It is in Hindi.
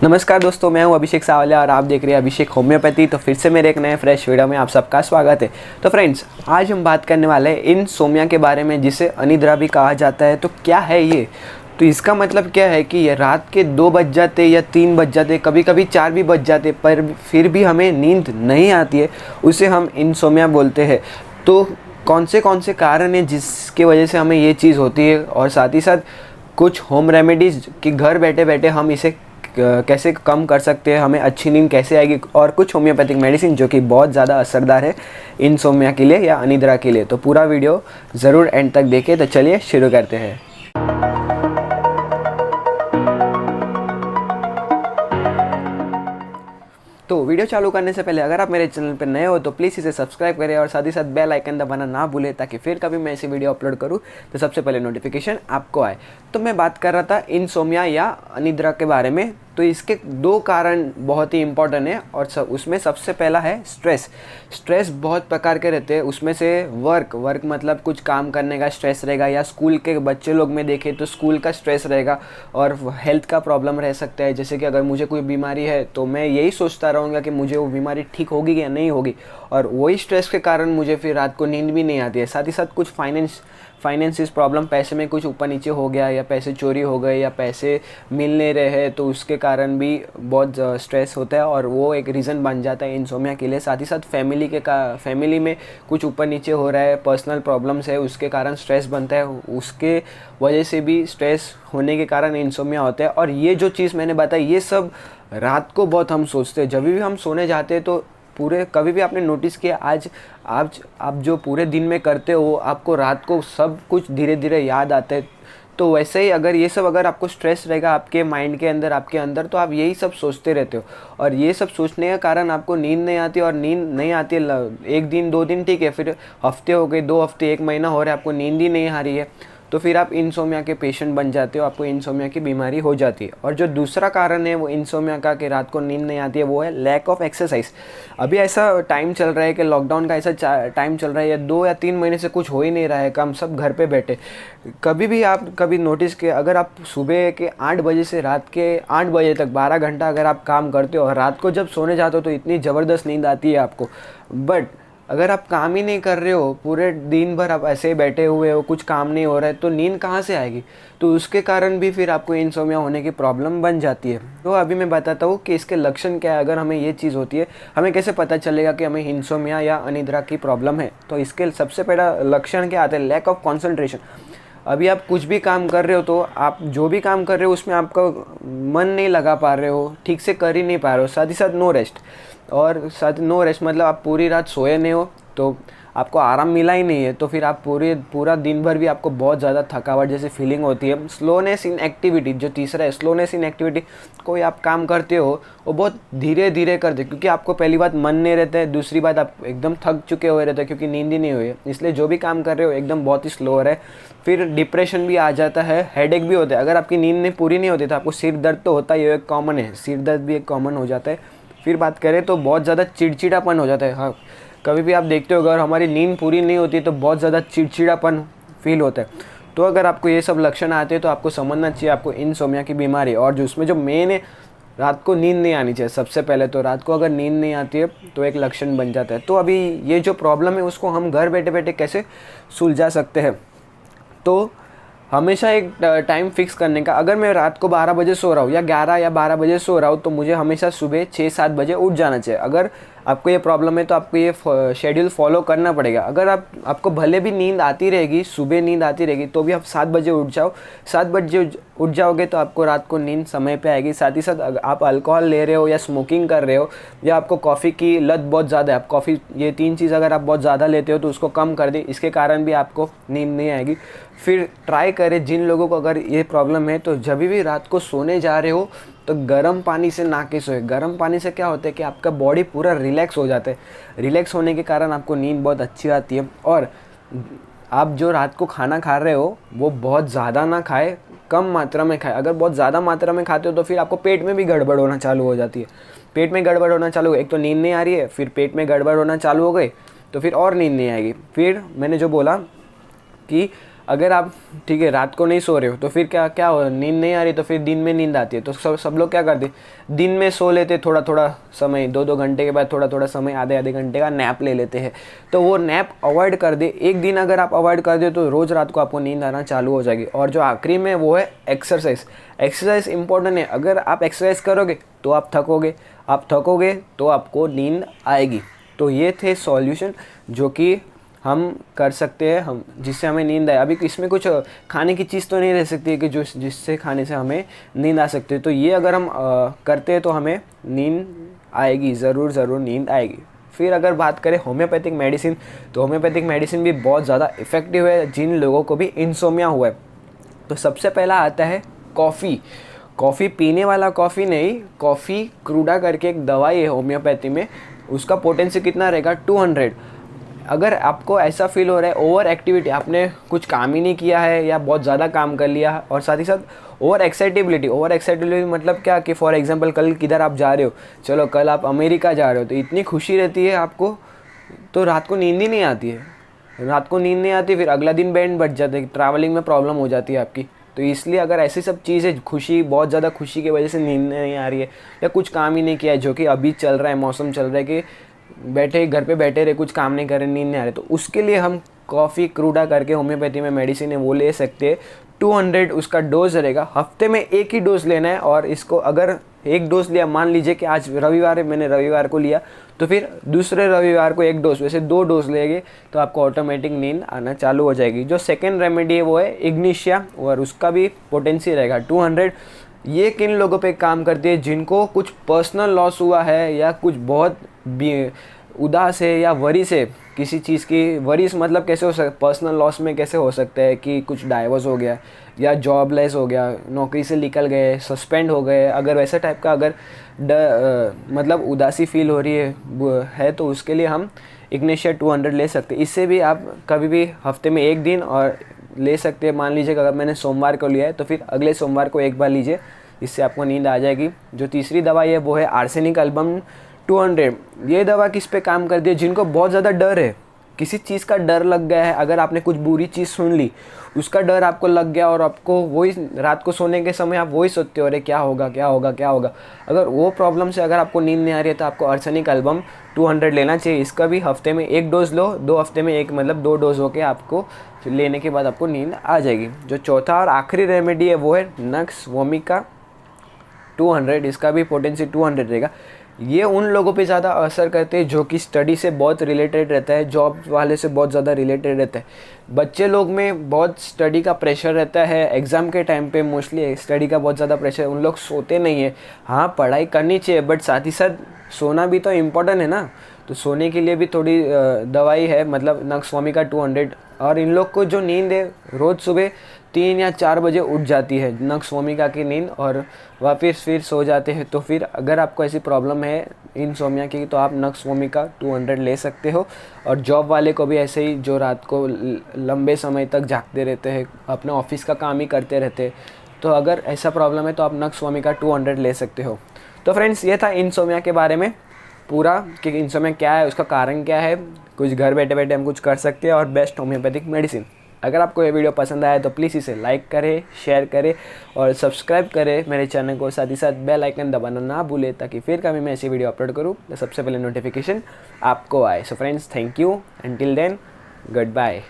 नमस्कार दोस्तों, मैं हूं अभिषेक सावलिया और आप देख रहे हैं अभिषेक होम्योपैथी। तो फिर से मेरे एक नए फ्रेश वीडियो में आप सबका स्वागत है। तो फ्रेंड्स, आज हम बात करने वाले हैं इनसोम्निया के बारे में, जिसे अनिद्रा भी कहा जाता है। तो क्या है ये? तो इसका मतलब क्या है कि ये रात के 2 बज जाते या 3 बज जाते, कभी कभी 4 भी बज जाते, पर फिर भी हमें नींद नहीं आती है, उसे हम इनसोम्निया बोलते हैं। तो कौन से कारण हैं जिसकी वजह से हमें ये चीज़ होती है, और साथ ही साथ कुछ होम रेमेडीज़ कि घर बैठे बैठे हम इसे कैसे कम कर सकते हैं, हमें अच्छी नींद कैसे आएगी, और कुछ होम्योपैथिक मेडिसिन जो कि बहुत ज़्यादा असरदार है इनसोम्निया के लिए या अनिद्रा के लिए। तो पूरा वीडियो ज़रूर एंड तक देखें। तो चलिए शुरू करते हैं। तो वीडियो चालू करने से पहले अगर आप मेरे चैनल पर नए हो तो प्लीज़ इसे सब्सक्राइब करें और साथ ही साथ बेल आइकन दबाना ना भूलें, ताकि फिर कभी मैं ऐसी वीडियो अपलोड करूं तो सबसे पहले नोटिफिकेशन आपको आए। तो मैं बात कर रहा था इनसोम्निया या अनिद्रा के बारे में। तो इसके 2 कारण बहुत ही इंपॉर्टेंट है, और उसमें सबसे पहला है स्ट्रेस बहुत प्रकार के रहते हैं। उसमें से वर्क मतलब कुछ काम करने का स्ट्रेस रहेगा, या स्कूल के बच्चे लोग में देखें तो स्कूल का स्ट्रेस रहेगा, और हेल्थ का प्रॉब्लम रह सकता है। जैसे कि अगर मुझे कोई बीमारी है तो मैं यही सोचता रहूँगा कि मुझे वो बीमारी ठीक होगी या नहीं होगी, और वही स्ट्रेस के कारण मुझे फिर रात को नींद भी नहीं आती है। साथ ही साथ कुछ फाइनेंसिस प्रॉब्लम, पैसे में कुछ ऊपर नीचे हो गया, या पैसे चोरी हो गए, या पैसे मिल नहीं रहे, तो उसके कारण भी बहुत स्ट्रेस होता है, और वो एक रीज़न बन जाता है इनसोम्निया के लिए। साथ ही साथ फैमिली में कुछ ऊपर नीचे हो रहा है, पर्सनल प्रॉब्लम्स है, उसके कारण स्ट्रेस बनता है, उसके वजह से भी स्ट्रेस होने के कारण इनसोम्निया होता है। और ये जो चीज़ मैंने बताई, ये सब रात को बहुत हम सोचते हैं। जब भी हम सोने जाते हैं तो पूरे, कभी भी आपने नोटिस किया, आज आप जो पूरे दिन में करते हो आपको रात को सब कुछ धीरे धीरे याद आता है। तो वैसे ही अगर आपको स्ट्रेस रहेगा आपके माइंड के अंदर, आपके अंदर, तो आप यही सब सोचते रहते हो, और ये सब सोचने के कारण आपको नींद नहीं आती। और नींद नहीं आती है 1 दिन 2 दिन ठीक है, फिर हफ्ते हो गए, 2 हफ्ते, 1 महीना हो रहा है, आपको नींद ही नहीं आ रही है, तो फिर आप इनसोम्निया के पेशेंट बन जाते हो, आपको इनसोम्निया की बीमारी हो जाती है। और जो दूसरा कारण है वो इनसोम्निया का कि रात को नींद नहीं आती है, वो है लैक ऑफ एक्सरसाइज। अभी ऐसा टाइम चल रहा है कि लॉकडाउन का ऐसा टाइम चल रहा है, या 2 या 3 महीने से कुछ हो ही नहीं रहा है, हम सब घर पे बैठे। कभी नोटिस किया, अगर आप सुबह के 8 बजे से रात के 8 बजे तक 12 घंटा अगर आप काम करते हो, और रात को जब सोने जाते हो तो इतनी ज़बरदस्त नींद आती है आपको। बट अगर आप काम ही नहीं कर रहे हो, पूरे दिन भर आप ऐसे ही बैठे हुए हो, कुछ काम नहीं हो रहा है, तो नींद कहाँ से आएगी? तो उसके कारण भी फिर आपको इनसोम्निया होने की प्रॉब्लम बन जाती है। तो अभी मैं बताता हूँ कि इसके लक्षण क्या है। अगर हमें ये चीज़ होती है, हमें कैसे पता चलेगा कि हमें इनसोम्निया या अनिद्रा की प्रॉब्लम है? तो इसके सबसे पहला लक्षण क्या आता है? Lack of concentration. अभी आप कुछ भी काम कर रहे हो, तो आप जो भी काम कर रहे हो उसमें आपका मन नहीं लगा पा रहे हो, ठीक से कर ही नहीं पा रहे हो। साथ ही साथ नो रेस्ट, और साथ नो रेस्ट मतलब आप पूरी रात सोए नहीं हो, तो आपको आराम मिला ही नहीं है, तो फिर आप पूरा दिन भर भी आपको बहुत ज़्यादा थकावट जैसी फीलिंग होती है। स्लोनेस इन एक्टिविटी, जो तीसरा है स्लोनेस इन एक्टिविटी, कोई आप काम करते हो वो बहुत धीरे धीरे करते, क्योंकि आपको पहली बात मन नहीं रहता है, दूसरी बात आप एकदम थक चुके हुए रहते हैं क्योंकि नींद ही नहीं हुई है, इसलिए जो भी काम कर रहे हो एकदम बहुत ही स्लो हो रहा है। फिर डिप्रेशन भी आ जाता है, हेडेक भी होता है। अगर आपकी नींद नहीं पूरी नहीं होती तो आपको सिर दर्द तो होता ही, एक कॉमन है, सिर दर्द भी एक कॉमन हो जाता है। फिर बात करें तो बहुत ज़्यादा चिड़चिड़ापन हो जाता है। हाँ, कभी भी आप देखते हो अगर हमारी नींद पूरी नहीं होती तो बहुत ज़्यादा चिड़चिड़ापन फील होता है। तो अगर आपको ये सब लक्षण आते हैं तो आपको समझना चाहिए आपको इनसोम्निया की बीमारी। और जो उसमें जो मेन है, रात को नींद नहीं आनी चाहिए। सबसे पहले तो रात को अगर नींद नहीं आती है तो एक लक्षण बन जाता है। तो अभी ये जो प्रॉब्लम है उसको हम घर बैठे बैठे कैसे सुलझा सकते हैं? तो हमेशा एक टाइम फिक्स करने का। अगर मैं रात को 12 बजे सो रहा हूँ, या 11 या 12 बजे सो रहा हूँ, तो मुझे हमेशा सुबह 6-7 बजे उठ जाना चाहिए। अगर आपको ये प्रॉब्लम है तो आपको ये शेड्यूल फॉलो करना पड़ेगा। अगर आपको भले भी नींद आती रहेगी, सुबह नींद आती रहेगी, तो भी आप 7 बजे उठ जाओ। 7 बजे उठ जाओगे तो आपको रात को नींद समय पे आएगी। साथ ही साथ आप अल्कोहल ले रहे हो, या स्मोकिंग कर रहे हो, या आपको कॉफ़ी की लत बहुत ज़्यादा है, आप कॉफ़ी, ये 3 चीज़ अगर आप बहुत ज़्यादा लेते हो तो उसको कम कर दें, इसके कारण भी आपको नींद नहीं आएगी। फिर ट्राई करें, जिन लोगों को अगर ये प्रॉब्लम है तो जब भी रात को सोने जा रहे हो तो गर्म पानी से नहा के सोए। गर्म पानी से क्या होता है कि आपका बॉडी पूरा रिलैक्स हो जाता है। रिलैक्स होने के कारण आपको नींद बहुत अच्छी आती है। और आप जो रात को खाना खा रहे हो वो बहुत ज़्यादा ना खाए, कम मात्रा में खाए। अगर बहुत ज़्यादा मात्रा में खाते हो तो फिर आपको पेट में भी गड़बड़ होना चालू हो जाती है। पेट में गड़बड़ होना चालू, एक तो नींद नहीं आ रही है, फिर पेट में गड़बड़ होना चालू हो गई, तो फिर और नींद नहीं आएगी। फिर मैंने जो बोला कि अगर आप ठीक है रात को नहीं सो रहे हो तो फिर क्या क्या हो, नींद नहीं आ रही तो फिर दिन में नींद आती है। तो सब लोग क्या करते, दिन में सो लेते थोड़ा थोड़ा समय, 2-2 घंटे के बाद थोड़ा थोड़ा समय, आधे घंटे का नैप ले लेते हैं। तो वो नैप अवॉइड कर दे, एक दिन अगर आप अवॉइड कर दे तो रोज़ रात को आपको नींद आना चालू हो जाएगी। और जो आखिरी में वो है एक्सरसाइज। एक्सरसाइज इंपॉर्टेंट है। अगर आप एक्सरसाइज करोगे तो आप थकोगे तो आपको नींद आएगी। तो ये थे सॉल्यूशन जो कि हम कर सकते हैं, हम जिससे हमें नींद आए। अभी इसमें कुछ खाने की चीज़ तो नहीं रह सकती है कि जो जिससे खाने से हमें नींद आ सकती है। तो ये अगर हम करते हैं तो हमें नींद आएगी, ज़रूर नींद आएगी। फिर अगर बात करें होम्योपैथिक मेडिसिन, तो होम्योपैथिक मेडिसिन भी बहुत ज़्यादा इफ़ेक्टिव है जिन लोगों को भी इंसोम्निया हुआ है। तो सबसे पहला आता है कॉफ़ी पीने वाला कॉफ़ी नहीं, कॉफ़ी क्रूडा करके एक दवाई है होम्योपैथी में। उसका पोटेंसी कितना रहेगा, 200। अगर आपको ऐसा फील हो रहा है ओवर एक्टिविटी, आपने कुछ काम ही नहीं किया है या बहुत ज़्यादा काम कर लिया, और साथ ही साथ ओवर एक्साइटेबिलिटी मतलब क्या कि फॉर एग्जांपल कल किधर आप जा रहे हो, चलो कल आप अमेरिका जा रहे हो, तो इतनी खुशी रहती है आपको, तो रात को नींद ही नहीं आती है। फिर अगला दिन बैंड बच जाता है, ट्रैवलिंग में प्रॉब्लम हो जाती है आपकी। तो इसलिए अगर ऐसी सब चीज़ें, बहुत ज़्यादा खुशी की वजह से नींद नहीं आ रही है या कुछ काम ही नहीं किया है, जो कि अभी चल रहा है, मौसम चल रहा है कि घर पे बैठे रहे, कुछ काम नहीं कर रहे, नींद नहीं आ रही, तो उसके लिए हम कॉफ़ी क्रूडा करके होम्योपैथी में मेडिसिन है वो ले सकते हैं। 200 उसका डोज रहेगा। हफ्ते में एक ही डोज लेना है। और इसको अगर एक डोज लिया, मान लीजिए कि आज रविवार है, मैंने रविवार को लिया, तो फिर दूसरे रविवार को एक डोज, वैसे 2 डोज लेंगे तो आपको ऑटोमेटिक नींद आना चालू हो जाएगी। जो सेकेंड रेमेडी है वो है इग्निशिया, और उसका भी पोटेंसी रहेगा 200। ये किन लोगों पे काम करती है, जिनको कुछ पर्सनल लॉस हुआ है या कुछ बहुत उदास है या वरीस है किसी चीज़ की। वरीस मतलब कैसे हो सकता, पर्सनल लॉस में कैसे हो सकता है कि कुछ डाइवोर्स हो गया या जॉबलेस हो गया, नौकरी से निकल गए, सस्पेंड हो गए, अगर वैसे टाइप का अगर मतलब उदासी फील हो रही है तो उसके लिए हम इग्निशिया 200 ले सकते हैं। इससे भी आप कभी भी हफ्ते में एक दिन और ले सकते हैं। मान लीजिए अगर मैंने सोमवार को लिया है तो फिर अगले सोमवार को एक बार लीजिए, इससे आपको नींद आ जाएगी। जो तीसरी दवाई है वो है आर्सेनिक एल्बम 200। ये दवा किस पे काम करती है, जिनको बहुत ज़्यादा डर है, किसी चीज़ का डर लग गया है, अगर आपने कुछ बुरी चीज़ सुन ली, उसका डर आपको लग गया और आपको वही रात को सोने के समय आप वही सोचते हो, अरे क्या होगा। अगर वो प्रॉब्लम से अगर आपको नींद नहीं आ रही है तो आपको आर्सेनिक एल्बम 200 लेना चाहिए। इसका भी हफ्ते में एक डोज लो, 2 हफ्ते में एक, मतलब 2 डोज होके आपको लेने के बाद आपको नींद आ जाएगी। जो चौथा और आखिरी रेमेडी है वो है नक्स वोमिका 200। इसका भी पोटेंसी 200 रहेगा। ये उन लोगों पे ज़्यादा असर करते हैं जो कि स्टडी से बहुत रिलेटेड रहता है, जॉब वाले से बहुत ज़्यादा रिलेटेड रहता है। बच्चे लोग में बहुत स्टडी का प्रेशर रहता है, एग्ज़ाम के टाइम पे मोस्टली स्टडी का बहुत ज़्यादा प्रेशर, उन लोग सोते नहीं है। हाँ, पढ़ाई करनी चाहिए बट साथ ही साथ सोना भी तो इम्पोर्टेंट है ना। तो सोने के लिए भी थोड़ी दवाई है, मतलब नक्स वोमिका 200। और इन लोग को जो नींद है रोज़ सुबह 3 या 4 बजे उठ जाती है नक्स वोमिका की नींद, और वापस फिर सो जाते हैं। तो फिर अगर आपको ऐसी प्रॉब्लम है इंसोम्निया की तो आप नक्स वोमिका 200 ले सकते हो। और जॉब वाले को भी ऐसे ही, जो रात को लंबे समय तक जागते रहते हैं, अपने ऑफिस का काम ही करते रहते हैं, तो अगर ऐसा प्रॉब्लम है तो आप नक्स वोमिका 200 ले सकते हो। तो फ्रेंड्स, ये था इंसोम्निया के बारे में पूरा, कि इंसोम्निया क्या है, उसका कारण क्या है, कुछ घर बैठे बैठे हम कुछ कर सकते हैं, और बेस्ट होम्योपैथिक मेडिसिन। अगर आपको ये वीडियो पसंद आया तो प्लीज़ इसे लाइक करें, शेयर करें और सब्सक्राइब करें मेरे चैनल को। साथ ही साथ बेल आइकन दबाना ना भूलें, ताकि फिर कभी मैं ऐसी वीडियो अपलोड करूँ तो सबसे पहले नोटिफिकेशन आपको आए। So friends, thank you, until then, good bye.